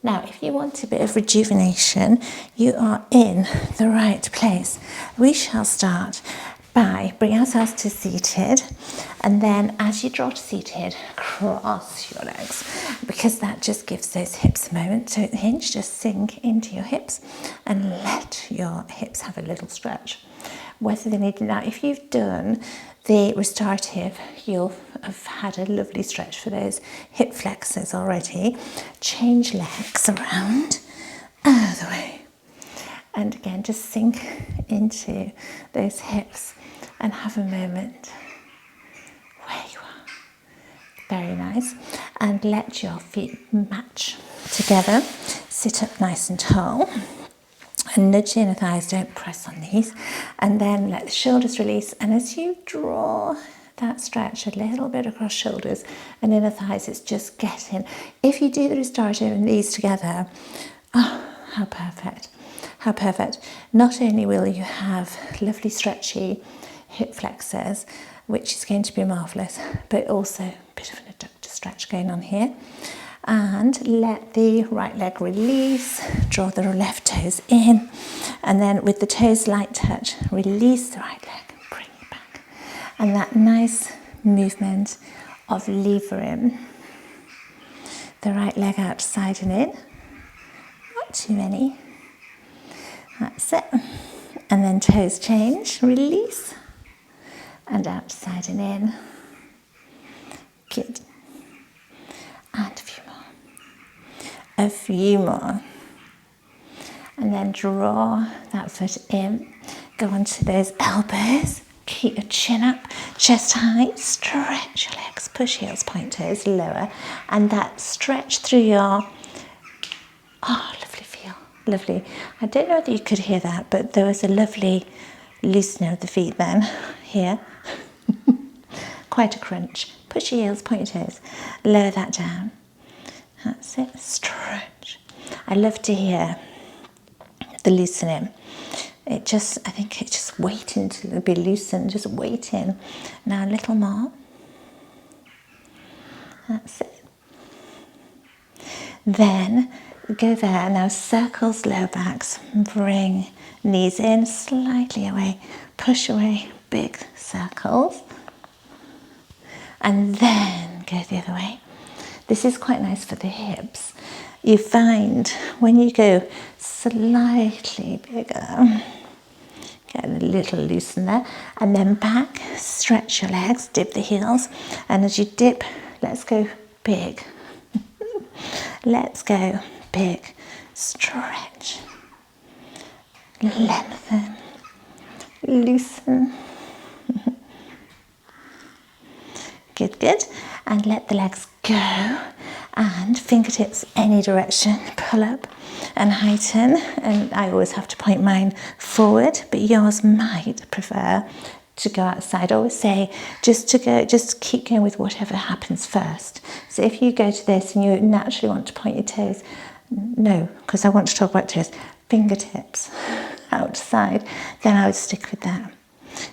Now, if you want a bit of rejuvenation, you are in the right place. We shall start by bringing ourselves to seated, and then as you draw to seated, cross your legs, because that just gives those hips a moment to hinge. Just sink into your hips and let your hips have a little stretch. Whether they need, now if you've done the restorative, you'll have had a lovely stretch for those hip flexors already. Change legs around, other way. And again, just sink into those hips and have a moment where you are. Very nice. And let your feet match together. Sit up nice and tall. And nudge the inner thighs, don't press on these. And then let the shoulders release. And as you draw that stretch a little bit across shoulders and inner thighs, it's just getting. If you do the restorative and these together, oh, how perfect. How perfect. Not only will you have lovely stretchy hip flexors, which is going to be marvellous, but also a bit of an adductor stretch going on here. And let the right leg release, draw the left toes in, and then with the toes light touch, release the right leg and bring it back. And that nice movement of levering the right leg outside and in, not too many, that's it. And then toes change, release, and outside and in, good. And a few more, and then draw that foot in, go onto those elbows, keep your chin up, chest high, stretch your legs, push heels, point toes, lower, and that stretch through your, oh, lovely feel, lovely. I don't know whether you could hear that, but there was a lovely loosening of the feet then, here, quite a crunch. Push your heels, point your toes, lower that down. That's it, stretch. I love to hear the loosening. I think it's just waiting to be loosened, just waiting. Now a little more. That's it. Then go there. Now circles lower backs. Bring knees in, slightly away. Push away, big circles. And then go the other way. This is quite nice for the hips. You find when you go slightly bigger, get a little loosen there, and then back, stretch your legs, dip the heels, and as you dip, let's go big. Let's go big. Stretch, lengthen, loosen. Good, good. And let the legs go, and fingertips any direction, pull up and heighten. And I always have to point mine forward, but yours might prefer to go outside. I always say just keep going with whatever happens first. So if you go to this and you naturally want to point your toes, no, because I want to talk about toes, fingertips outside, then I would stick with that.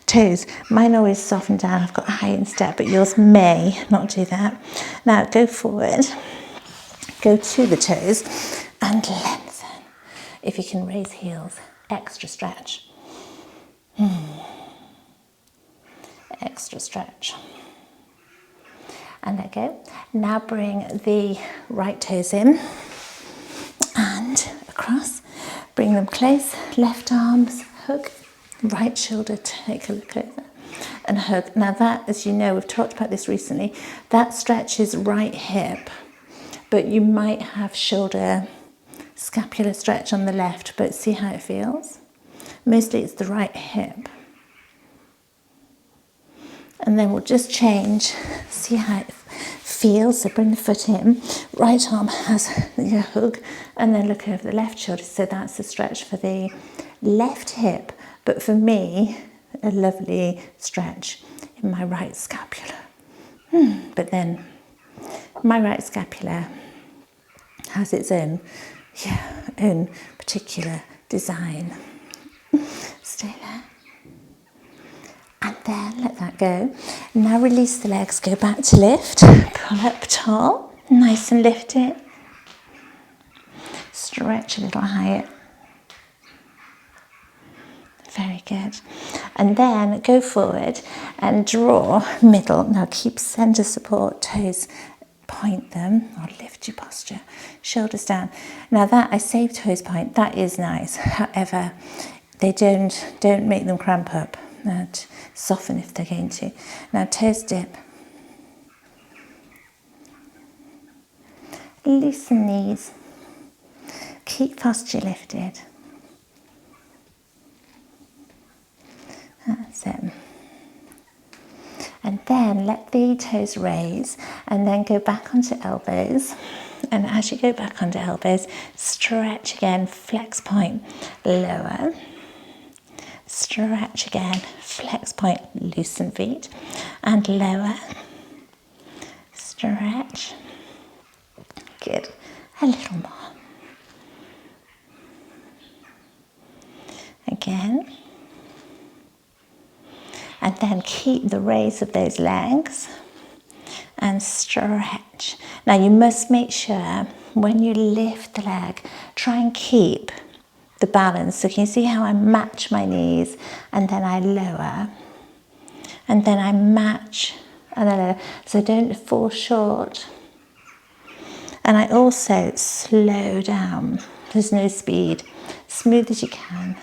Toes, mine always soften down. I've got a high in step, but yours may not do that. Now go forward, go to the toes and lengthen. If you can raise heels, extra stretch. Extra stretch. And let go. Now bring the right toes in and across. Bring them close, left arms, hug. Right shoulder, take a look over and hug. Now that, as you know, we've talked about this recently, that stretches right hip, but you might have shoulder scapular stretch on the left, but see how it feels? Mostly it's the right hip. And then we'll just change, see how it feels. So bring the foot in, right arm has your hug, and then look over the left shoulder. So that's a stretch for the left hip. But for me, a lovely stretch in my right scapula. But then my right scapula has its own particular design. Stay there. And then let that go. Now release the legs, go back to lift, pull up tall, nice and lifted. stretch a little higher. Very good. And then go forward and draw middle. Now keep center support, toes, point them or lift your posture, shoulders down. Now that I say toes point, that is nice. However, they don't make them cramp up and soften if they're going to. Now toes dip. Loosen knees. Keep posture lifted. That's it. And then let the toes raise and then go back onto elbows. And as you go back onto elbows, stretch again, flex point, lower. Stretch again, flex point, loosen feet, and lower. Stretch. Good. A little more. Again. And then keep the raise of those legs and stretch. Now you must make sure when you lift the leg, try and keep the balance. So can you see how I match my knees and then I lower and then I match and then lower. So don't fall short. And I also slow down. There's no speed. Smooth as you can.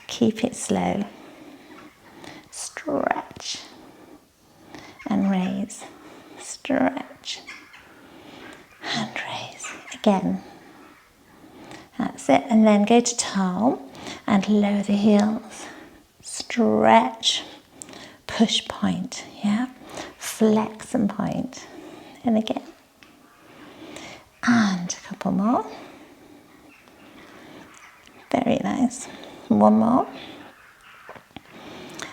Keep it slow. Stretch and raise, stretch and raise. Again, that's it. And then go to towel and lower the heels, stretch, push point, yeah, flex and point. And again, and a couple more. Very nice. One more.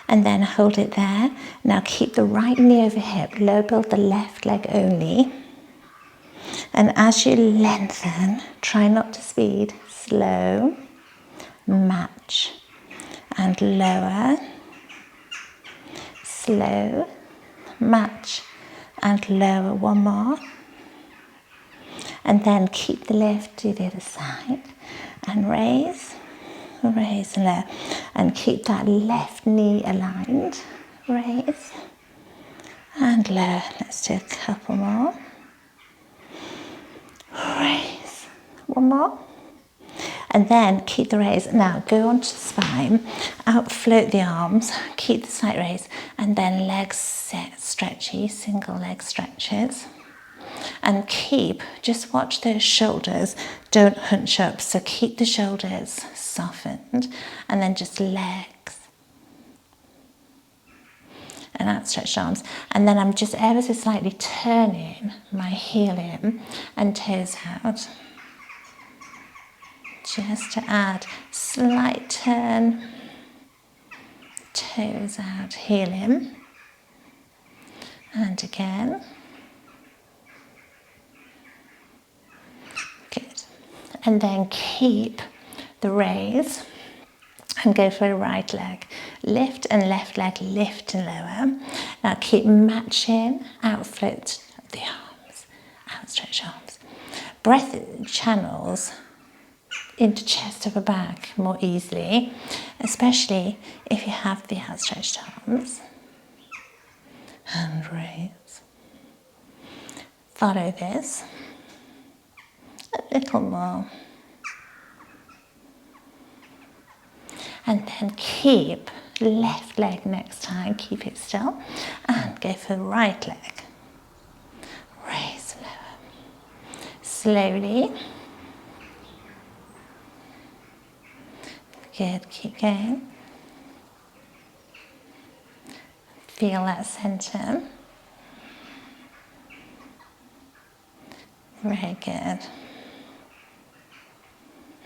And then hold it there. Now keep the right knee over hip, low build the left leg only. And as you lengthen, try not to speed, slow, match, and lower, slow, match, and lower. One more. And then keep the lift to the other side, and raise, raise and lower, and keep that left knee aligned, raise and lower. Let's do a couple more, raise, one more, and then keep the raise. Now go onto the spine, out float the arms, keep the slight raise, and then legs set, stretchy, single leg stretches. And keep, just watch those shoulders, don't hunch up, so keep the shoulders softened, and then just legs and outstretched arms. And then I'm just ever so slightly turning my heel in and toes out, just to add slight turn, toes out, heel in, and again. And then keep the raise and go for the right leg. Lift and left leg, lift and lower. Now keep matching, out float the arms, outstretch arms. Breath channels into chest over back more easily, especially if you have the outstretched arms. And raise. Follow this. A little more. And then keep left leg next time, keep it still, and go for the right leg. Raise lower. Slowly. Good, keep going. Feel that center. Very good.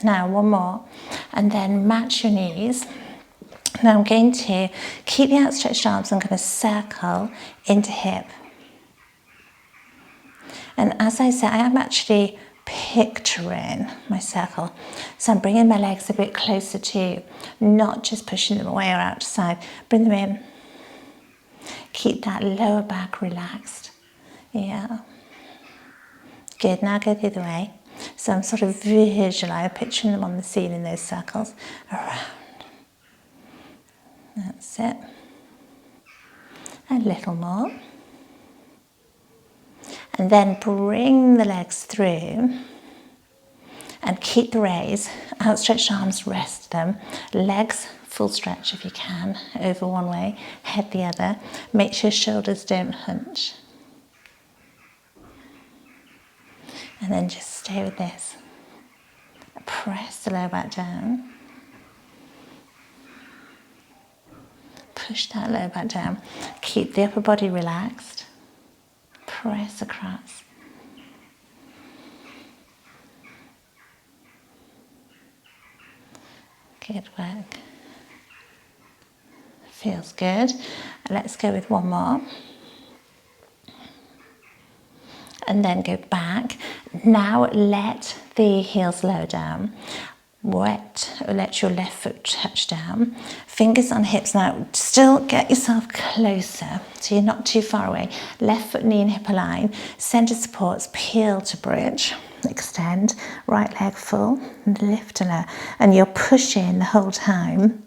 Now one more, and then match your knees. Now I'm going to keep the outstretched arms. I'm going to circle into hip. And as I said, I am actually picturing my circle. So I'm bringing my legs a bit closer to, not just pushing them away or out to side. Bring them in. Keep that lower back relaxed. Yeah. Good, now go the other way. So I'm sort of visualising, picturing them on the ceiling, those circles around. That's it. A little more. And then bring the legs through and keep the raise. Outstretched arms, rest them. Legs, full stretch if you can, over one way, head the other. Make sure shoulders don't hunch. And then just stay with this. Press the lower back down. Push that lower back down. Keep the upper body relaxed. Press across. Good work. Feels good. Let's go with one more. And then go back. Now let the heels lower down. Let your left foot touch down. Fingers on hips now. Still get yourself closer so you're not too far away. Left foot, knee and hip align. Center supports, peel to bridge. Extend. Right leg full. Lift and lower. And you're pushing the whole time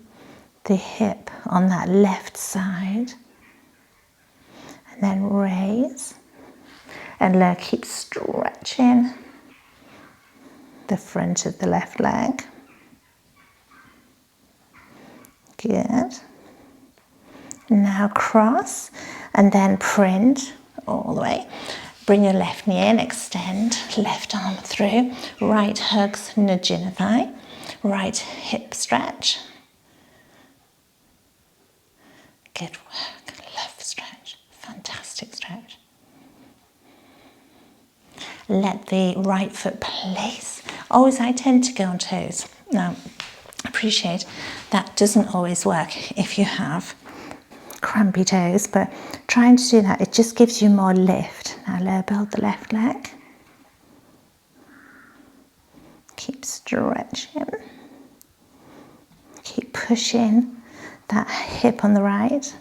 the hip on that left side. And then raise. And lower. Keep stretching the front of the left leg. Good. Now cross and then print all the way. Bring your left knee in, extend, left arm through. Right hugs, nudge in a thigh. Right hip stretch. Good work. Love stretch. Fantastic stretch. Let the right foot place. Always I tend to go on toes. Now, appreciate that doesn't always work if you have crampy toes, but trying to do that, it just gives you more lift. Now lower build the left leg. Keep stretching. Keep pushing that hip on the right.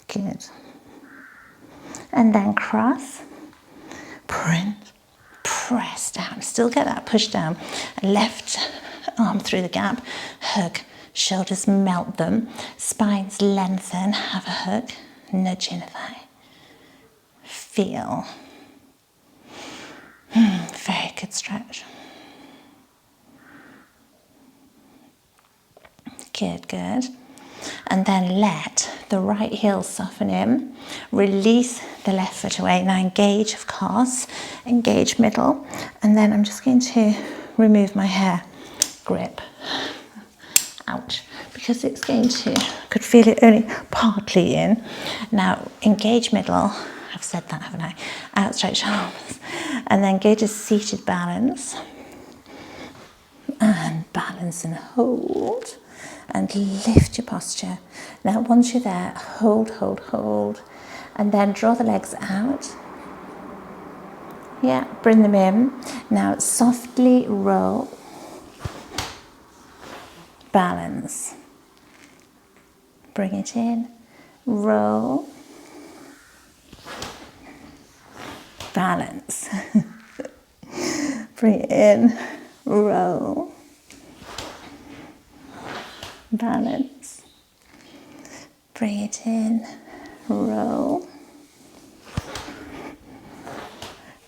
Good. And then cross, print, press down. Still get that push down. Left arm through the gap, hug. Shoulders melt them. Spines lengthen, have a hug. Nudge in a thigh. Feel. Very good stretch. Good, good. And then let the right heel soften in. Release the left foot away. Now engage, of course. Engage middle. And then I'm just going to remove my hair grip. Ouch. Because it's going to, I could feel it only partly in. Now engage middle. I've said that, haven't I? Outstretch arms. And then go to seated balance. And balance and hold. And lift your posture. Now once you're there, hold, hold, hold. And then draw the legs out. Yeah, bring them in. Now softly roll. Balance. Bring it in. Roll. Balance. Bring it in. Roll. Balance. Bring it in. Roll.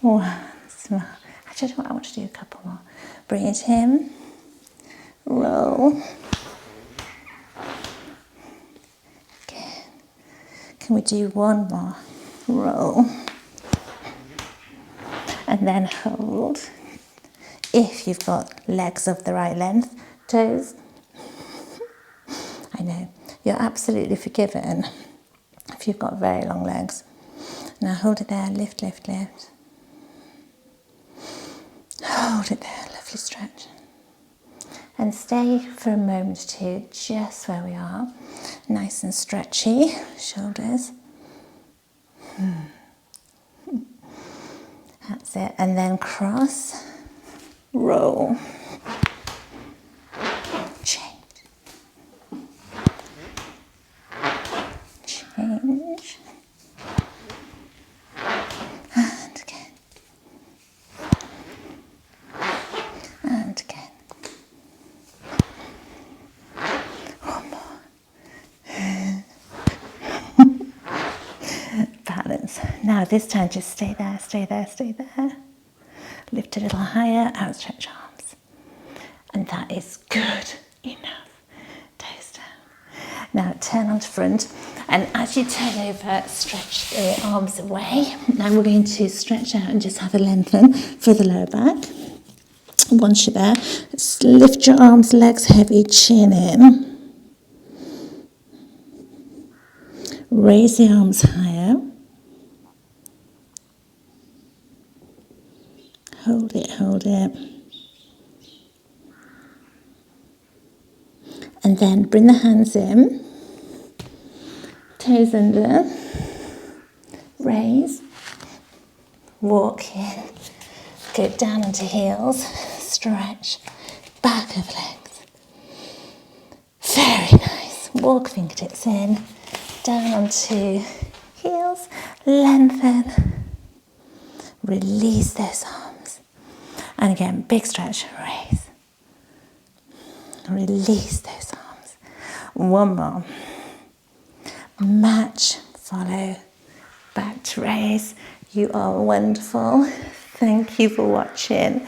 Once more. Actually, I want to do a couple more. Bring it in. Roll. Again. Can we do one more? Roll. And then hold. If you've got legs of the right length, toes. I know, you're absolutely forgiven if you've got very long legs. Now hold it there, lift, lift, lift. Hold it there, lovely stretch. And stay for a moment or two, just where we are. Nice and stretchy, shoulders. That's it, and then cross, roll. Change. And again. Now this time just stay there, stay there, stay there. Lift a little higher, outstretch arms. And that is good enough. Toes down. Now turn onto front, and as you turn over, stretch the arms away. Now we're going to stretch out and just have a lengthen for the lower back. Once you're there, lift your arms, legs heavy, chin in. Raise the arms higher. Hold it, hold it. And then bring the hands in. Toes under. Raise. Walk in. Go down onto heels. Stretch. Back of legs. Very nice. Walk fingertips in. Down onto heels. Lengthen. Release those arms. And again, big stretch. Raise. Release those arms. One more. Match. Follow. Back to raise. You are wonderful. Thank you for watching.